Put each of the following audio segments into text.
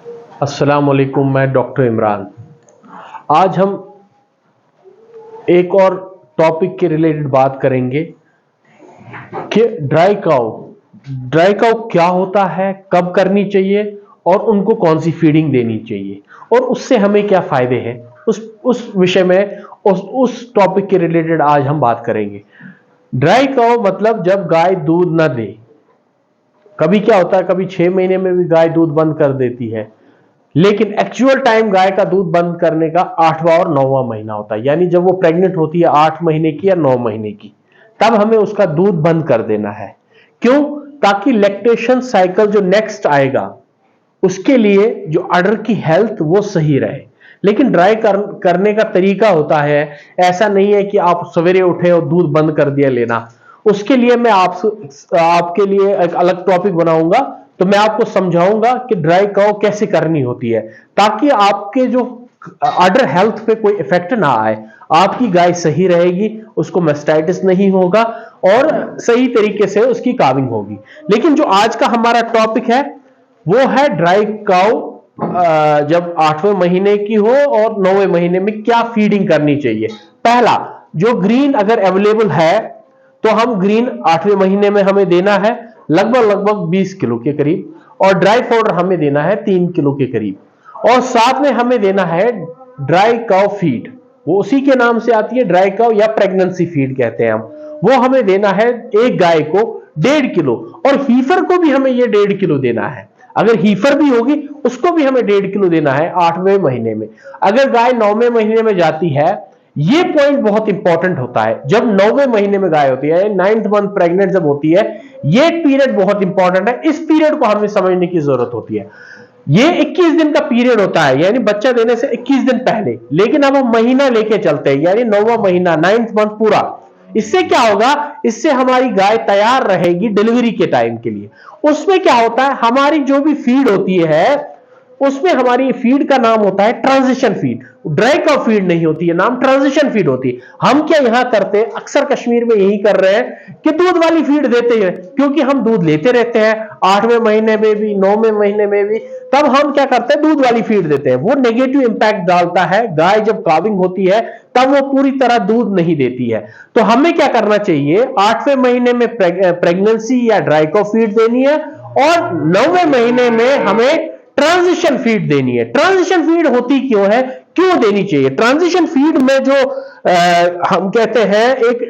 अस्सलाम वालेकुम, मैं डॉक्टर इमरान। आज हम एक और टॉपिक के रिलेटेड बात करेंगे कि ड्राई काउ क्या होता है, कब करनी चाहिए और उनको कौन सी फीडिंग देनी चाहिए और उससे हमें क्या फायदे हैं। उस विषय में उस टॉपिक के रिलेटेड आज हम बात करेंगे। ड्राई काउ मतलब जब गाय दूध ना दे। कभी क्या होता है, कभी 6 महीने में भी गाय दूध बंद कर देती है, लेकिन एक्चुअल टाइम गाय का दूध बंद करने का 8वां और 9वां महीना होता है। यानी जब वो प्रेग्नेंट होती है 8 महीने की या 9 महीने की, तब हमें उसका दूध बंद कर देना है। क्यों? ताकि लैक्टेशन साइकिल जो नेक्स्ट आएगा उसके लिए जो अडर की हेल्थ वो सही रहे। लेकिन करने का तरीका होता है, ऐसा नहीं है कि आप सवेरे उठे और दूध बंद कर दिया लेना। उसके लिए मैं आपके लिए एक अलग टॉपिक बनाऊंगा, तो मैं आपको समझाऊंगा कि ड्राई काउ कैसे करनी होती है, ताकि आपके जो अडर हेल्थ पे कोई इफेक्ट ना आए। आपकी गाय सही रहेगी, उसको मेस्टाइटिस नहीं होगा और सही तरीके से उसकी काविंग होगी। लेकिन जो आज का हमारा टॉपिक है वो है ड्राई काउ जब 8वें महीने की हो और 9वें महीने में क्या फीडिंग करनी चाहिए। पहला, जो ग्रीन अगर अवेलेबल है तो हम ग्रीन 8वें महीने में हमें देना है लगभग 20 किलो के करीब, और ड्राई पाउडर हमें देना है 3 किलो के करीब। और साथ में हमें देना है ड्राई काउ फीड, वो उसी के नाम से आती है, ड्राई काउ या प्रेगनेंसी फीड कहते हैं हम। वो हमें देना है एक गाय को 1.5 किलो, और हीफर को भी हमें ये 1.5 किलो देना है। अगर हीफर भी होगी उसको भी हमें 1.5 किलो देना है 8वें महीने में। अगर गाय 9वें महीने में जाती है, ये पॉइंट बहुत इंपॉर्टेंट होता है, जब 9वें महीने में गाय होती है, 9th मंथ प्रेग्नेंट जब होती है, ये पीरियड बहुत इंपॉर्टेंट है। इस पीरियड को हमें समझने की जरूरत होती है। ये 21 दिन का पीरियड होता है, यानी बच्चा देने से 21 दिन पहले। लेकिन अब हम महीना लेके चलते हैं, यानी 9वां महीना, 9th मंथ पूरा। इससे क्या होगा, इससे हमारी गाय तैयार रहेगी डिलीवरी के टाइम के लिए। उसमें क्या होता है, हमारी जो भी फीड होती है उसमें हमारी फीड का नाम होता है transition feed. Dry cow feed नहीं होती है, नाम ट्रांजिशन फीड होती है। हम क्या यहां करते हैं, अक्सर कश्मीर में यही कर रहे हैं कि दूध वाली फीड देते हैं, क्योंकि हम दूध लेते रहते हैं 8वें महीने में भी, 9वें महीने में भी। तब हम क्या करते हैं, दूध वाली फीड देते हैं। वो नेगेटिव इंपैक्ट डालता है। गाय जब काविंग होती है तब वो पूरी तरह दूध नहीं देती है। तो हमें क्या करना चाहिए, 8वें महीने में प्रेगनेंसी या ड्राई काउ फीड देनी है, और 9वें महीने में हमें ट्रांजिशन फीड देनी है। ट्रांजिशन फीड होती क्यों है, क्यों देनी चाहिए? ट्रांजिशन फीड में जो हम कहते हैं एक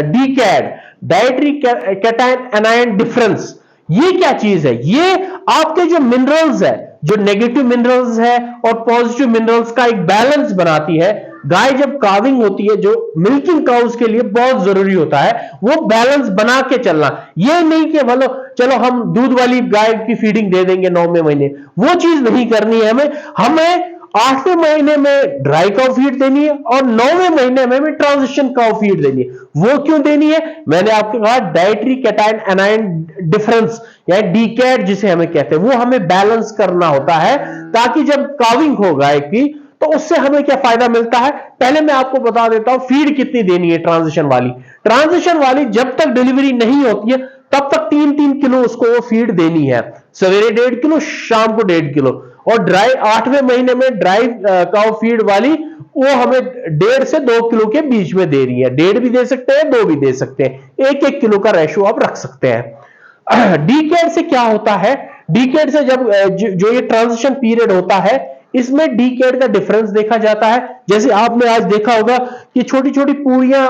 डीकैड, डाइटरी कैटायन एनायन डिफरेंस, ये क्या चीज है? ये आपके जो मिनरल्स है, जो नेगेटिव मिनरल्स है और पॉजिटिव मिनरल्स का एक बैलेंस बनाती है। गाय जब काविंग होती है, जो मिल्किंग काउस के लिए बहुत जरूरी होता है, वो बैलेंस बना के चलना। ये नहीं कि मतलब चलो हम दूध वाली गाय की फीडिंग दे देंगे 9वें महीने, वो चीज नहीं करनी है हमें। हमें 8वें महीने में ड्राई काउ फीड देनी है और 9वें महीने में ट्रांजिशन काउ फीड देनी है। वो क्यों देनी है? मैंने आपको कहा डाइटरी कैटायन एनायन डिफरेंस या डीकैड जिसे हमें कहते हैं, वो हमें बैलेंस करना होता है, ताकि जब काविंग हो गाय की तो उससे हमें क्या फायदा मिलता है। पहले मैं आपको बता देता हूं फीड कितनी देनी है ट्रांजिशन वाली। ट्रांजिशन वाली जब तक डिलीवरी नहीं होती है तब तक 3-3 किलो उसको वो फीड देनी है। सवेरे 1.5 किलो, शाम को 1.5 किलो। और ड्राई 8वें महीने में ड्राई काउ फीड वाली वो हमें 1.5 से 2 किलो के बीच में दे रही है। 1.5 भी दे सकते हैं, 2 भी दे सकते हैं, 1-1 किलो का रेशो आप रख सकते हैं। डीकेड से क्या होता है, डीकेड से जब जो ये ट्रांजिशन पीरियड होता है, इसमें डीकेड का डिफरेंस देखा जाता है। जैसे आपने आज देखा होगा कि छोटी छोटी पूरियां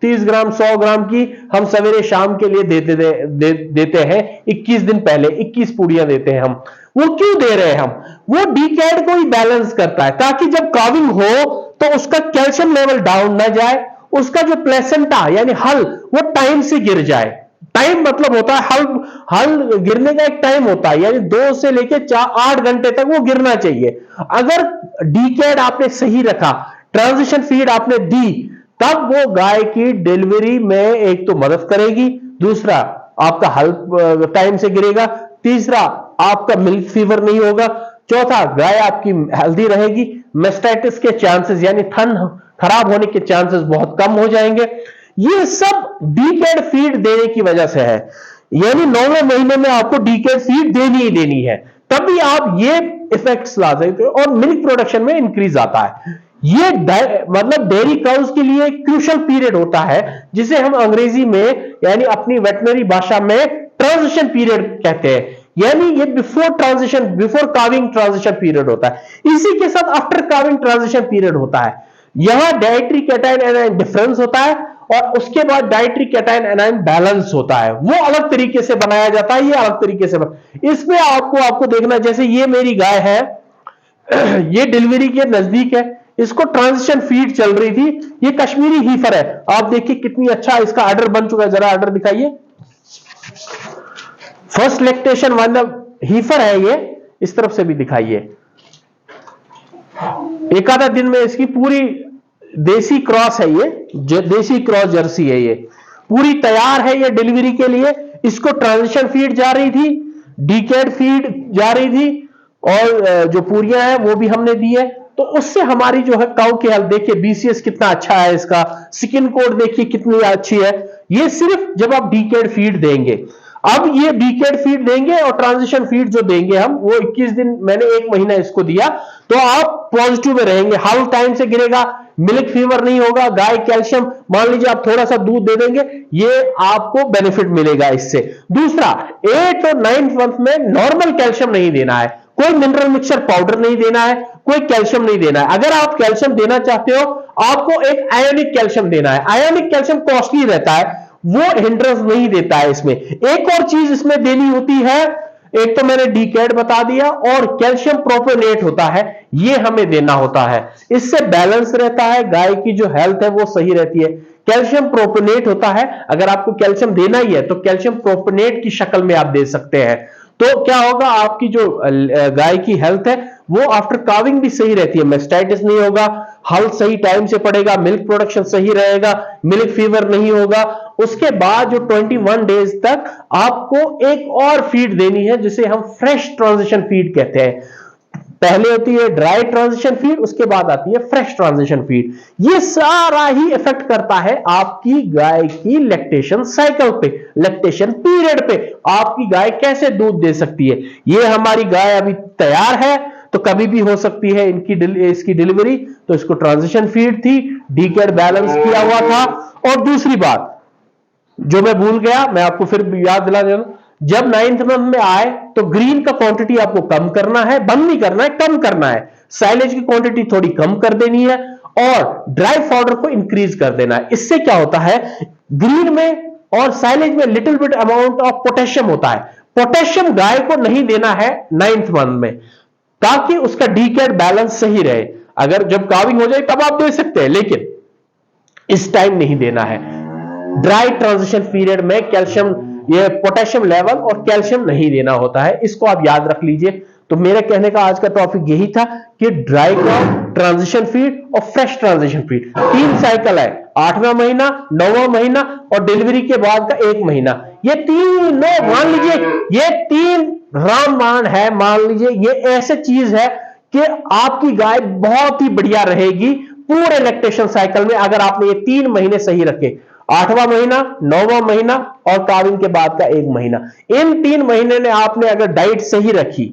30 ग्राम 100 ग्राम की हम सवेरे शाम के लिए देते हैं। 21 दिन पहले 21 पूड़ियां देते हैं हम। वो क्यों दे रहे हैं हम? वो डीकेड को ही बैलेंस करता है, ताकि जब काविंग हो तो उसका कैल्शियम लेवल डाउन ना जाए, उसका जो प्लेसेंटा यानी हल वो टाइम से गिर जाए। टाइम मतलब होता है हल गिरने का एक टाइम होता है, यानी 2 से लेकर 8 घंटे तक वो गिरना चाहिए। अगर डीकेड आपने सही रखा, ट्रांजिशन फीड आपने दी, तब वो गाय की डिलीवरी में एक तो मदद करेगी, दूसरा आपका हल टाइम से गिरेगा, तीसरा आपका मिल्क फीवर नहीं होगा, चौथा गाय आपकी हेल्दी रहेगी, मेस्टाइटिस के चांसेस यानी थन खराब होने के चांसेस बहुत कम हो जाएंगे। ये सब डीकेड फीड देने की वजह से है। यानी 9वें महीने में आपको डीकेड फीड देनी ही देनी है, तभी आप ये इफेक्ट्स ला सकते हो और मिल्क प्रोडक्शन में इंक्रीज आता है। ये मतलब डेयरी काउस के लिए क्रूशियल पीरियड होता है, जिसे हम अंग्रेजी में यानी अपनी वेटनरी भाषा में ट्रांजिशन पीरियड कहते हैं। यानी ये बिफोर काविंग ट्रांजिशन पीरियड होता है। इसी के साथ आफ्टर काविंग ट्रांजिशन पीरियड होता है। यहां डाइटरी कैटायन एनायन डिफरेंस होता है और उसके बाद डाइटरी कैटायन एनायन बैलेंस होता है, वो अलग तरीके से बनाया जाता है, ये अलग तरीके से इसमें आपको देखना, जैसे ये मेरी गाय है, ये डिलीवरी के नजदीक है, इसको ट्रांजिशन फीड चल रही थी, ये कश्मीरी हीफर है। आप देखिए कितनी अच्छा इसका आर्डर बन चुका है, जरा आर्डर दिखाइए। फर्स्ट लैक्टेशन वाला हीफर है ये, इस तरफ से भी दिखाइए। एक आधा दिन में इसकी पूरी देसी क्रॉस है, ये देसी क्रॉस जर्सी है, ये पूरी तैयार है ये डिलीवरी के लिए। इसको ट्रांजिशन फीड जा रही थी, डीकेड फीड जा रही थी और जो पूरियां हैं वो भी हमने दी है। तो उससे हमारी जो है काऊ की हेल्थ देखिए, बीसीएस कितना अच्छा है, इसका स्किन कोड देखिए कितनी अच्छी है। ये सिर्फ जब आप डीकेड फीड देंगे। अब ये डीकेड फीड देंगे और ट्रांजिशन फीड जो देंगे हम, वो 21 दिन, मैंने 1 महीना इसको दिया, तो आप पॉजिटिव में रहेंगे, हाल टाइम से गिरेगा, मिल्क फीवर नहीं होगा, गाय कैल्शियम, मान लीजिए आप थोड़ा सा दूध दे देंगे, ये आपको बेनिफिट मिलेगा इससे। दूसरा, 8 और 9 मंथ में नॉर्मल कैल्शियम नहीं देना है, कोई मिनरल मिक्सचर पाउडर नहीं देना है, कोई कैल्शियम नहीं देना है। अगर आप कैल्शियम देना चाहते हो, आपको एक आयोनिक कैल्शियम देना है। आयोनिक कैल्शियम कॉस्टली रहता है, वो हिंड्रेंस नहीं देता है इसमें। एक और चीज इसमें देनी होती है, एक तो मैंने डीकेड बता दिया, और कैल्शियम प्रोपेनेट होता है, ये हमें देना होता है। इससे बैलेंस रहता है, गाय की जो हेल्थ है वो सही रहती है। कैल्शियम प्रोपेनेट होता है, अगर आपको कैल्शियम देना ही है तो कैल्शियम प्रोपेनेट की शक्ल में आप दे सकते हैं। तो क्या होगा, आपकी जो गाय की हेल्थ है वो आफ्टर काविंग भी सही रहती है, मेस्टाइटिस नहीं होगा, हल सही टाइम से पड़ेगा, मिल्क प्रोडक्शन सही रहेगा, मिल्क फीवर नहीं होगा। उसके बाद जो 21 डेज तक आपको एक और फीड देनी है, जिसे हम फ्रेश ट्रांजिशन फीड कहते हैं। पहले होती है ड्राई ट्रांजिशन फीड, उसके बाद आती है फ्रेश ट्रांजिशन फीड। ये सारा ही इफेक्ट करता है आपकी गाय की लैक्टेशन साइकिल पे, लैक्टेशन पीरियड पे, आपकी गाय कैसे दूध दे सकती है। ये हमारी गाय अभी तैयार है, तो कभी भी हो सकती है इसकी डिलीवरी, तो इसको ट्रांजिशन फीड थी, डीकेड बैलेंस किया हुआ था। और दूसरी बात जो मैं भूल गया, मैं आपको फिर याद दिला दूं, जब 9th मंथ में आए तो ग्रीन का क्वांटिटी आपको कम करना है, बंद नहीं करना है, कम करना है। साइलेज की क्वांटिटी थोड़ी कम कर देनी है और ड्राई पाउडर को इंक्रीज कर देना है। इससे क्या होता है, ग्रीन में और साइलेज में little bit amount of potassium होता है। पोटेशियम गाय को नहीं देना है 9th मंथ में, ताकि उसका डीकेड बैलेंस सही रहे। अगर जब काविंग हो जाए तब आप दे सकते हैं, लेकिन इस टाइम नहीं देना है। ड्राई ट्रांजिशन पीरियड में कैल्शियम, ये पोटेशियम लेवल और कैल्शियम नहीं देना होता है, इसको आप याद रख लीजिए। तो मेरे कहने का आज का टॉपिक यही था कि ड्राई काउ, ट्रांजिशन फीड और फ्रेश ट्रांजिशन फीड 3 साइकिल है, 8वां महीना, 9वां महीना और डिलीवरी के बाद का 1 महीना। ये तीनों मान लीजिए, ये 3 रामबाण है, मान लीजिए ये ऐसे चीज है कि आपकी गाय बहुत ही बढ़िया रहेगी पूरे लैक्टेशन साइकिल में, अगर आपने ये 3 महीने सही रखे, 8वां महीना, 9वां महीना और काविंग के बाद का 1 महीना। इन 3 महीने में आपने अगर डाइट सही रखी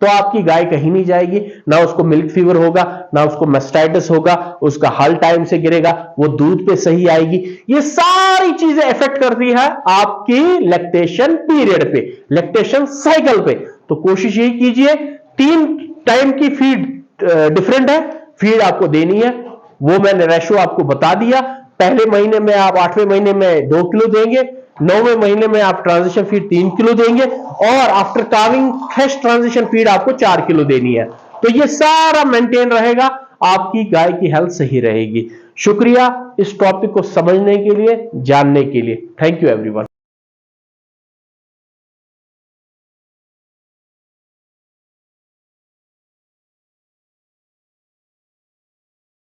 तो आपकी गाय कहीं नहीं जाएगी, ना उसको मिल्क फीवर होगा, ना उसको मेस्टाइटिस होगा, उसका हल टाइम से गिरेगा, वो दूध पे सही आएगी। ये सारी चीजें इफेक्ट करती है आपकी लैक्टेशन पीरियड पे, लैक्टेशन साइकिल पे। तो कोशिश यही कीजिए, 3 टाइम की फीड डिफरेंट है, फीड आपको देनी है, वो मैंने रेशो आपको बता दिया। पहले महीने में आप 8वें महीने में 2 किलो देंगे, 9वें महीने में आप ट्रांजिशन फीड 3 किलो देंगे और after calving fresh transition feed आपको 4 किलो देनी है। तो ये सारा मेंटेन रहेगा, आपकी गाय की हेल्थ सही रहेगी। शुक्रिया इस टॉपिक को समझने के लिए, जानने के लिए। Thank you everyone.